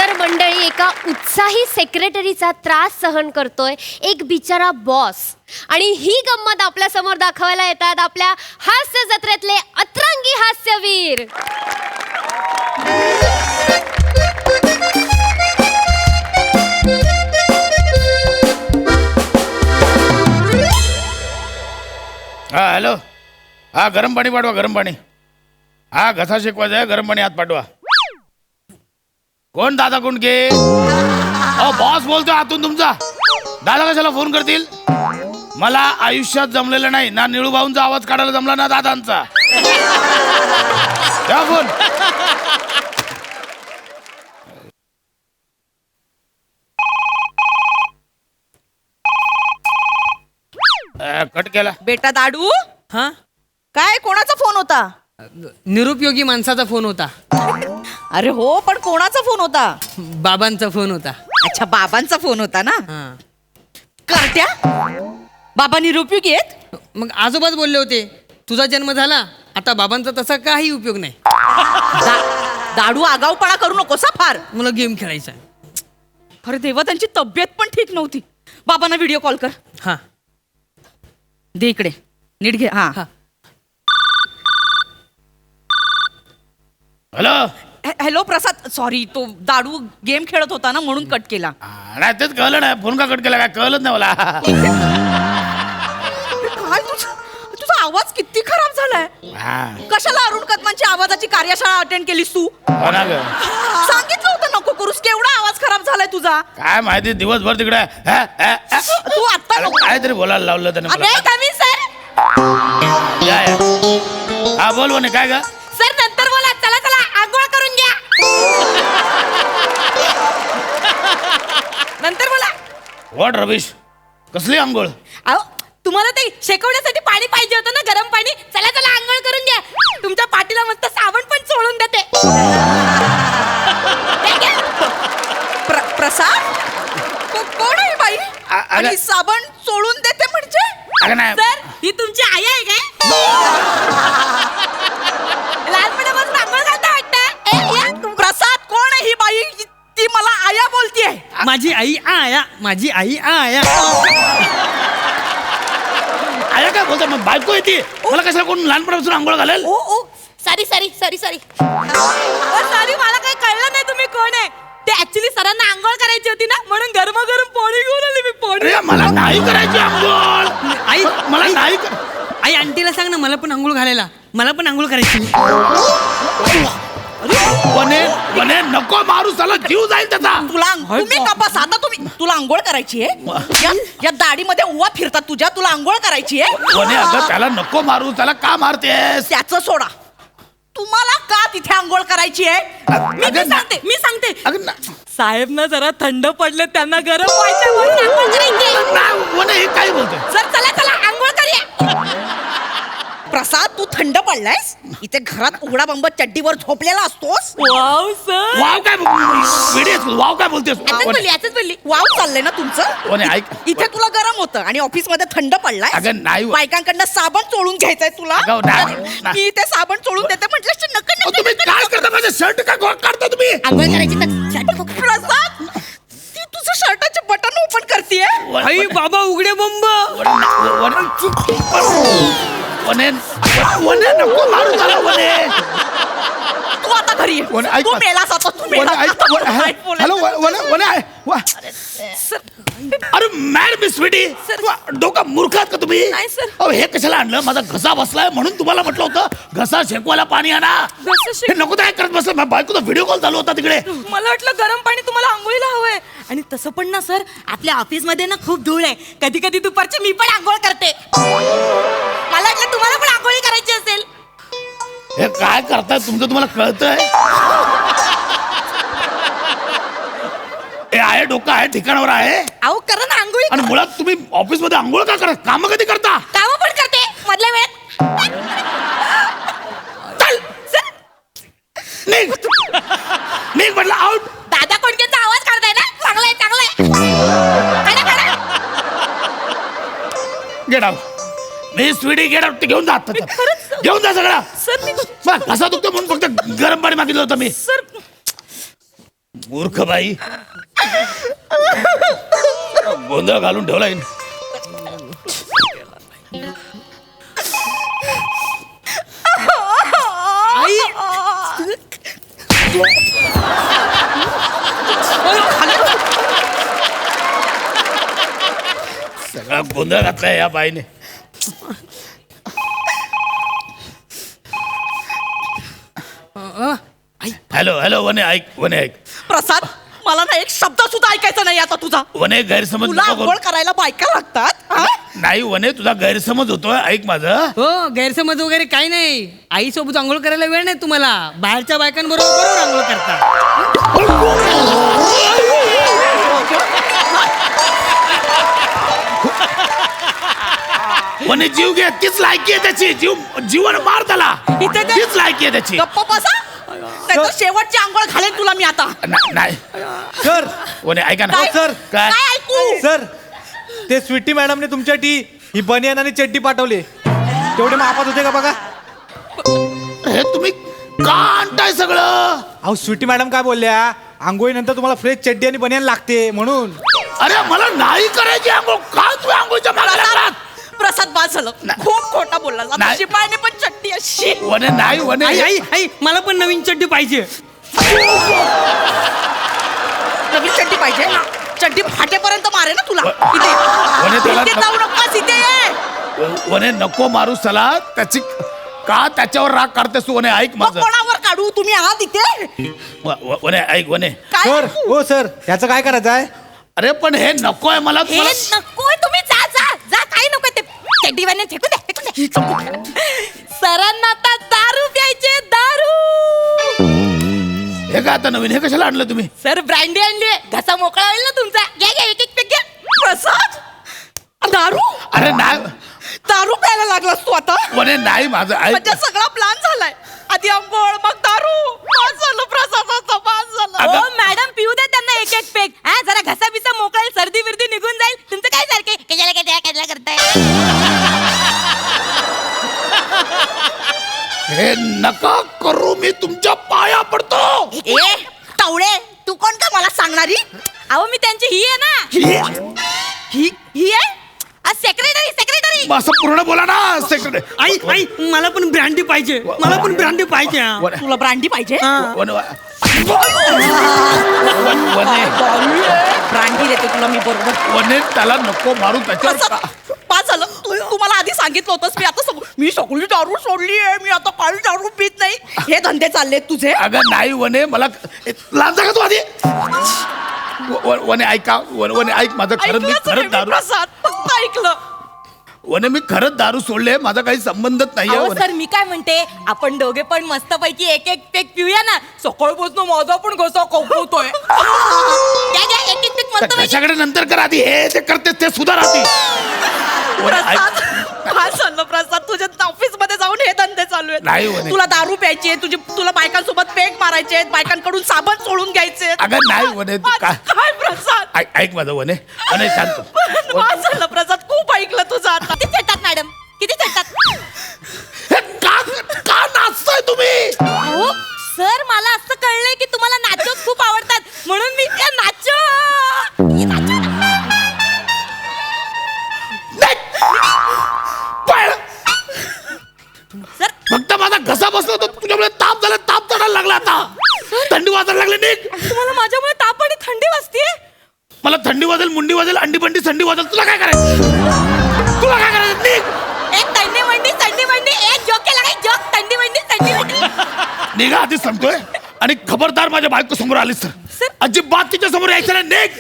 तर मंडळी एका उत्साही सेक्रेटरीचा त्रास सहन करतोय एक बिचारा बॉस. आणि ही गंमत आपल्या समोर दाखवायला येतात आपल्या हास्य जत्रेतले अतरंगी हास्यवीर. हा हॅलो. हा गरम पाणी पाठवा, गरम पाणी. हा घसा शेकवायचा आहे, गरम पाणी हात पाठवा. कोण दादा कुंडके? अहो बॉस बोलतोय आतून तुमचा. दादा कशाला फोन करतील? मला आयुष्यात जमलेलं नाही ना निळू भाऊंचा आवाज काढायला जमला ना दादांचा. द्या फोन. कट केला. बेटा दाडू, हा, काय कोणाचा फोन होता? निरुपयोगी माणसाचा फोन होता. अरे हो, पण कोणाचा फोन होता? बाबांचा फोन होता. अच्छा, बाबांचा फोन होता ना. हा. करट्या, बाबा निरुपयोगी आहेत? मग आजोबाच बोलले होते तुझा जन्म झाला आता बाबांचा तसा काही उपयोग नाही. दाडू आगाऊपणा करू नकोस हा फार. मला गेम खेळायचा. अरे देवा, त्यांची तब्येत पण ठीक नव्हती. बाबांना व्हिडिओ कॉल कर. हा दे इकडे, नीट घे. हा हा. हॅलो. हॅलो प्रसाद, सॉरी, तो दाडू गेम खेळत होता ना म्हणून कट केला. नाही तेच कळलं नाही. फोन का कट केला काय कळलंच नाही मला. काय तुझा आवाज किती खराब झालाय. हा. कशाला अरुण कदमांची आवाजाची कार्यशाळा अटेंड केलीस तू? हो ना ग. सांगितलं होतं नको करूस. केवढा आवाज खराब झालाय तुझा. काय माहिती दिवसभर तिकडे तू आता नको. काहीतरी बोलायला लावलं त्याने मला. अरे कमी सर. या, या. हा बोल म्हणे काय ग. सर नंतर बोला. चला चला आंघोळ करून घ्या. नंतर बोला. व्हॉट रविश, कसली आंघोळ? अहो, तुम्हाला ते शेकवण्यासाठी पाणी पाहिजे होतं ना, गरम पाणी. चला चला आंघोळ करून घ्या. तुमच्या पाठीला मस्त साबण पण चोळून देते. प्रसाद, कोण आहे बाई? आणि साबण चोळून देते म्हणजे? अगं नाही. सर, ही तुमची आई आहे काय? लहानपणापासून आंघोळ घालता वाटतं. प्रसाद, कोण आहे ही बाई? ती मला आया बोलतीये. माझी आई आया, माझी आई आया. आया काय बोलतो मग? बायको येते मला कशाला कोण लहानपणापासून आंघोळ घालेल? Oh sorry sorry sorry sorry sorry, मला काही कळलं नाही तुम्ही कोण आहे ते. ऍक्च्युली सरांना आंघोळ करायची होती ना म्हणून गरमागरम पाणी घेऊन आली मी. पाणी अरे मला नाही करायची आंघोळ. आई मला नाही आई आंटीला सांग ना मला पण आंघोळ घालायला. मला पण आंघोळ करायची. वने नको मारू, त्याला जीव जाईल त्याचा. तुम्ही कपास आता तुला आंघोळ करायची आहे? या दाढीमध्ये उवा फिरतात तुझ्या. तुला आंघोळ करायची आहे? वने अगं त्याला नको मारू. त्याला का मारतेस? त्याचं सोडा. तुम्हाला का तिथे आंघोळ करायची आहे? मी सांगते. साहेब ना जरा थंड पडले, त्यांना गरम व्हायचं म्हणून आंघोळ करायची. वने हे काय बोलतोय? सर चला चला आंघोळ करूया. प्रसाद, तू थंड पडलायस. इथे घरात उघडा बंब चड्डीवर झोपलेला असतोस. Wow sir. वाव काय वाव काय बोलतेस? बोलली वाव चाललंय ना तुमचं. वने ऐक. इथे तुला गरम होतं आणि ऑफिस मध्ये थंड पडलाय. अगं नाही. बायकांकडनं साबण चोळून घ्यायचंय तुला. मी ते साबण चोळून देते म्हटलं तुम्ही काय करता? माझं शर्ट का काढता तुम्ही? आंघोळ करायची. प्रसाद, ती तुझं शर्टाचे बटन ओपन करतेय. आई बाबा उघडे बंब. वने नको मारू त्याला. वने तू आता घरी ये. तू मेलास आता. तू मेलास. हॅलो वने अरे मॅड मिस स्वीटी, डोका मूर्ख आहात का तुम्ही? नाही सर. अहो हे कशाला आणलं? माझा घसा बसलाय म्हणून तुम्हाला म्हटलं होतं घसा शेकवायला पाणी आणा. हे नको काय करत बसलं. माझ्या बायकोचा व्हिडिओ कॉल चालू होता तिकडे. मला वाटलं गरम पाणी तुम्हाला आंघोळीला हवंय. आणि तसं पण ना सर, आपल्या ऑफिस मध्ये ना खूप धूळ आहे. कधी कधी दुपारची मी पण आंघोळ करते. मला वाटलं तुम्हाला पण आंघोळी करायची असेल. हे काय करताय तुमचं? तुम्हाला कळतंय? हे आहे डोकं आहे ठिकाणावर आहे. अहो करा ना आंघोळी. आणि मुळात तुम्ही ऑफिस मध्ये आंघोळ का करता? काम कधी करता? काम पण करते मधल्या वेळेत. चल निघ म्हटलं. आउट. दादा कोणत्याचा आवाज काढताय ना? चांगलाय चांगलाय. Get out. मी स्वीटी गेट आउट. घेऊन जा. घेऊन जा सगळं. सर मी कसा दुखतो म्हणून फक्त गरम पाणी मागितलं होतं मी. सर मूर्ख बाई, गोंधळ घालून ठेवलाय. आई सगळा गोंधळ घातलाय या बाईने. आई हॅलो हॅलो वने ऐक, वने ऐक. प्रसाद मला ना एक शब्द सुद्धा ऐकायचा नाही आता तुझा. वने गैरसमज तुला नको आंघोळ करू. करायला बायका लागतात हा? नाही वने, तुझा गैरसमज होतोय, ऐक माझं. हो गैरसमज वगैरे काही नाही. आई सोबत आंघोळ करायला वेळ नाही तुम्हाला. बाहेरच्या बायकांबरोबर बरोबर आंघोळ करता. वने जीव घे, तीच लायकी आहे त्याची. जीवन मार त्याला, इथे ते- तीच लायकी आहे त्याची. गप्प बसा. त्याचं शेवटची आंघोळ घालेन तुला मी आता. नाही सर वने ऐका ना. काय? सर. काय काय ऐकू? सर ते स्वीटी मॅडमने तुमच्यासाठी ही बनियान आणि चड्डी पाठवली. तेवढे मापात होते का बघा. हे तुम्ही का आणताय सगळं? अहो स्वीटी मॅडम काय बोलल्या, आंघोळीनंतर तुम्हाला फ्रेश चड्डी आणि बनियान लागते म्हणून. अरे मला नाही करायची आंघोळ. का तुम्ही आंघोळच्या मागे लागलात? प्रसाद बाद झालं. खूप खोटा बोलला. आता नाही. शिपायाने पण चट्टी अशी. वने नाही वने. आई आई आई मला पण नवीन चड्डी पाहिजे. नवीन चड्डी पाहिजे. चड्डी फाटेपर्यंत मारे ना तुला. वने त्याला- इथे जाऊ नकोस, इथे ये. वने नको मारूस त्याला. त्याची का त्याच्यावर राग काढतेस तू? वने ऐक मग माझं. कोणावर काढू? तुम्ही आहात इथे. वने ऐक वने. काय सर हो सर ह्याचं काय करायचं आहे. अरे पण हे नकोय मला. हे तुम्हाला नकोय. तुम्ही जा जा जा. काय नको ते चड्डी वाने फेकून दे, फेकून दे. सरांना आता दारू प्यायचे. दारू. हे का आता नवीन, हे कशाला आणलं तुम्ही? सर ब्रँडी आणली. घसा मोकळा होईल ना तुमचा. घ्या घ्या, एक एक पेक घ्या. प्रसाद दारू. अरे नाही दारू प्यायला लागलास तू आता. वने नाही माझं ऐक. म्हणजे सगळा प्लॅन झालाय. आधी आंघोळ मग दारू. पास झालं प्रसादाचा, पास झालं. अगं- हो मॅडम, पिऊ दे त्यांना एक एक पेक. हा जरा घसा बिसा मोकळा होईल, सर्दी बिर्दी निघून जाईल. तुमचं काय सारखे कशाला करताय. हे नका करू, मी तुमच्या पाया पडतो. ए टावळे, तू कोण का मला सांगणारी? अहो मी त्यांची ही आहे ना. ही आहे सेक्रेटरी. सेक्रेटरी. मग असं पूर्ण बोला ना सेक्रेटरी. आई आई मला पण ब्रँडी पाहिजे. मला पण ब्रँडी पाहिजे. वने तुला ब्रांडी पाहिजे? हा. वने वने ब्रांडी देते तुला मी बरोबर. वने त्याला नको मारू त्याच्यावर असं का- पास झालं. तू मला आधी सांगितलं होतंस. मी आता मी सगळी दारू सोडली आहे. मी आता काळी दारू पित नाही. हे धंदे चालले तुझे. अगं नाही वने, मला लाज का तू आधी. वने ऐका, वने ऐक माझं. खरं मी ऐकलंच नाही खरंच मी, दारू प्रसाद. फक्त ऐकलं. वने मी खरंच दारू सोडले. माझा काही संबंधच अहो नाहीये. सर, मी काय म्हणते, आपण दोघे पण मस्तपैकी एक एक पेक पिऊया ना. सकाळपासून माझा पण घसा कवकवतोय. घ्या, घ्या, एक एक पेक मस्तपैकी. त्याच्याकडे नंतर कर, आधी हे ते करते ते सुधार आधी. वने ऐक. प्रसाद, काय चाललं प्रसाद? तुझ्या ऑफिस मध्ये जाऊन हे धंदे चालू नाही आहेत. म्हणे. तुला दारू प्यायची, तुला बायकांसोबत पेक मारायचे, बायकांकडून साबण सोडून घ्यायचे. अगं नाही वने, तू काय काय प्रसाद? ऐक माझं वने. वने शांत. काय झालं प्रसाद? खूप ऐकलं तुझं आता. किती चटतात मॅडम? किती चटतात? हे का का नाचताय तुम्ही? अहो सर, मला असं कळलंय की तुम्हाला नाचोच खूप आवडतात, म्हणून मी त्या नाचो. नाही. पळ. सर फक्त माझा घसा बसला होता तुझ्यामुळे. ताप झाला, ताप चढायला लागला आता. थंडी वाजायला लागली. निघ. तुम्हाला माझ्यामुळे ताप आणि थंडी वाजतीये. मला थंडी वाजेल, मुंडी वाजेल, अंडी बंडी थंडी वाजेल. तुला काय करायचं? तुला काय करायचं? निघ. एक थंडी मंडी, एक जोक केला काय? जोक थंडी मंडी. निघा आधीच सांगतोय. आणि खबरदार माझ्या बायको समोर आलीस तर अजिबात तिच्या समोर यायचं नाही. निघ.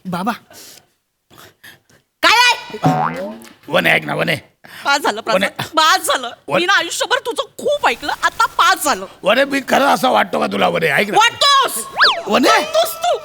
बाबा काय आहे? वने ऐक ना वने. पास झालं प्रसाद. पास झालं. मी ना आयुष्यभर तुझं खूप ऐकलं. आता पास झालं. वने मी खरं असं वाटतो का तुला? वने ऐक ना. वाटतोस वने वाटतोस तू.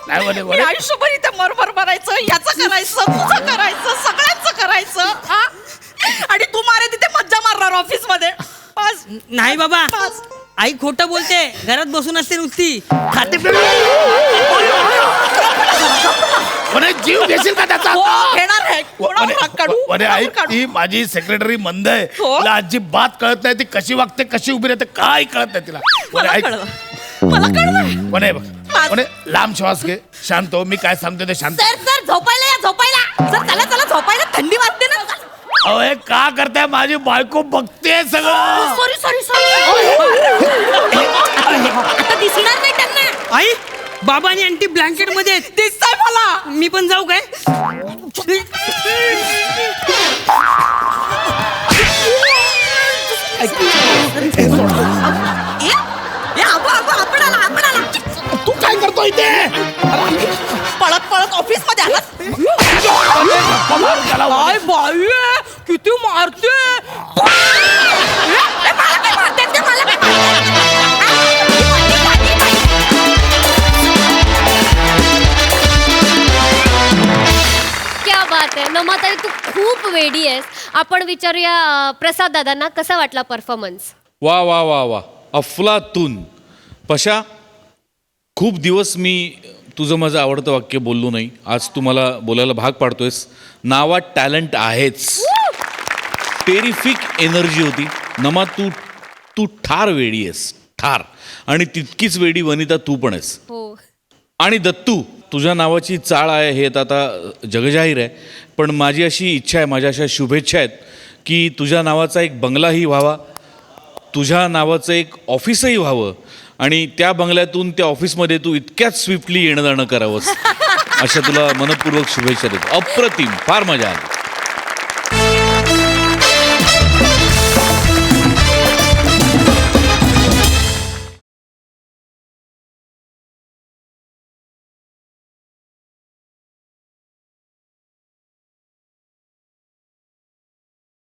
नाही वने मी वने. आयुष्यभर इथे मरमर करायचं, याचं करायचं, तुझं करायचं, सगळ्यांचं करायचं. हा? आणि तू मारे तिथे मज्जा मारणार ऑफिस मध्ये. पास. नाही बाबा. पास. आई खोटं बोलते. घरात बसून असते नुसती. खाते वने जीव घेशील का त्याचा हो, घेणार आहे. कोणावर हात काढू? अरे कोणावर ऐक काढू? ती माझी सेक्रेटरी मंद आहे हो? तिला अजिबात कळत नाही ती कशी वागते कशी उभी राहते काय कळत नाही तिला मला ऐक कळलं. मला कळलंय. कोणे बघ कोणे लांब श्वास घे शांत हो मी काय सांगतो ते शांत सर झोपायला या झोपायला. सर चला झोपायला, थंडी वाजते ना. अहो हे का करताय माझी बायको बघते सगळं सॉरी आता दिसणार नाही त्यांना. आई बाबा आणि आंटी ब्लँकेट मध्ये आहेत. दिसतंय मला. मी पण जाऊ काय? आपण आला. तू काय करतो इथे पळत ऑफिस मध्ये आला. त्याला काय बाई किती मारते. मला काय मारते ते, मला काय क्या बात आहे नमाताई तू खूप वेडी आहेस. आपण विचारूया प्रसाद दादांना कसा वाटला परफॉर्मन्स. वा वा वा वा अफलातून. पशा खूप दिवस मी तुझं माझं आवडतं वाक्य बोललो नाही. आज तू मला बोलायला भाग पाडतोयस. नावात टॅलेंट आहेच. टेरिफिक एनर्जी होती. नमा तू तू ठार वेडी आहेस ठार. आणि तितकीच वेडी वनिता तू पण आहेस. हो आणि दत्तू तुझ्या नावाची चाळ आहे हे तर आता जगजाहीर आहे. पण माझी अशी इच्छा आहे माझ्या अशा शुभेच्छा आहेत की तुझ्या नावाचा एक बंगलाही व्हावा. तुझ्या नावाचं एक ऑफिसही व्हावं आणि त्या बंगल्यातून त्या ऑफिसमध्ये तू इतक्याच स्विफ्टली येणं जाणं करावंस अशा तुला मनपूर्वक शुभेच्छा देतो. अप्रतिम फार मजा आली.